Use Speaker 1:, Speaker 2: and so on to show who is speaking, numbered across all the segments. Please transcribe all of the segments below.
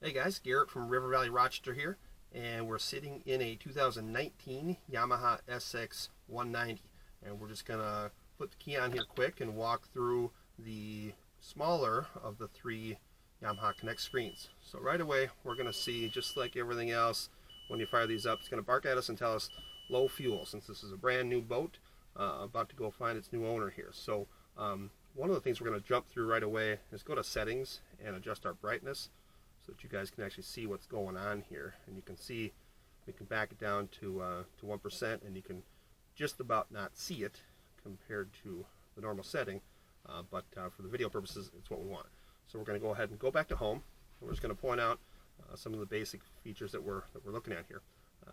Speaker 1: Hey guys, Garrett from River Valley Rochester here, and we're sitting in a 2019 Yamaha SX 190, and we're just gonna put the key on here quick and walk through the smaller of the three Yamaha Connext screens. So right away we're gonna see, just like everything else, when you fire these up, it's gonna bark at us and tell us low fuel, since this is a brand new boat about to go find its new owner here. So one of the things we're going to jump through right away is go to settings and adjust our brightness so that you guys can actually see what's going on here. And you can see we can back it down to 1%, and you can just about not see it compared to the normal setting, but for the video purposes it's what we want. So we're going to go ahead and go back to home, and we're just going to point out some of the basic features that we're looking at here.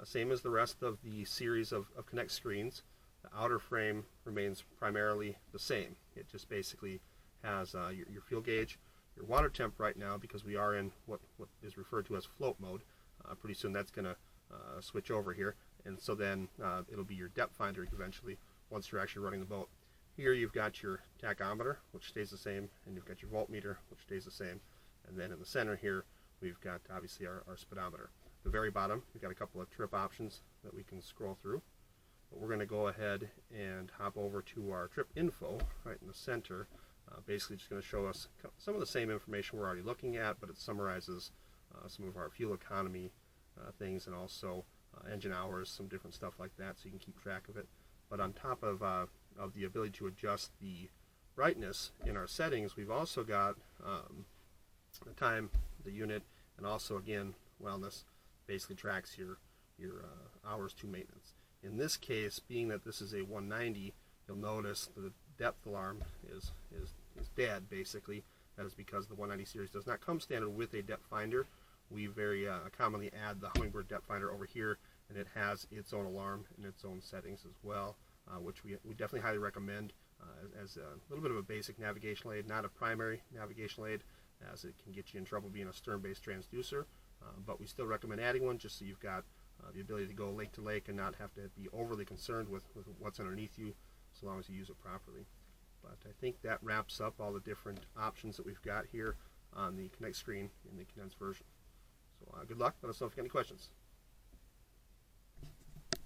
Speaker 1: Same as the rest of the series of Connext screens. The outer frame remains primarily the same. It just basically has your fuel gauge, your water temp right now, because we are in what is referred to as float mode. Pretty soon that's going to switch over here, and so then it'll be your depth finder eventually once you're actually running the boat. Here you've got your tachometer, which stays the same, and you've got your voltmeter, which stays the same, and then in the center here we've got obviously our speedometer. At the very bottom we've got a couple of trip options that we can scroll through. But we're going to go ahead and hop over to our trip info right in the center. Basically just going to show us some of the same information we're already looking at, but it summarizes some of our fuel economy things, and also engine hours, some different stuff like that, so you can keep track of it. But on top of the ability to adjust the brightness in our settings, we've also got the time, the unit, and also again wellness. Basically tracks your hours to maintenance. In this case, being that this is a 190, you'll notice the depth alarm is dead, basically. That is because the 190 series does not come standard with a depth finder. We very commonly add the Humminbird depth finder over here, and it has its own alarm and its own settings as well, which we definitely highly recommend as a little bit of a basic navigation aid, not a primary navigation aid, as it can get you in trouble being a stern-based transducer. But we still recommend adding one, just so you've got the ability to go lake to lake and not have to be overly concerned with what's underneath you, so long as you use it properly. But I think that wraps up all the different options that we've got here on the Connext screen in the condensed version. So good luck. Let us know if you have any questions.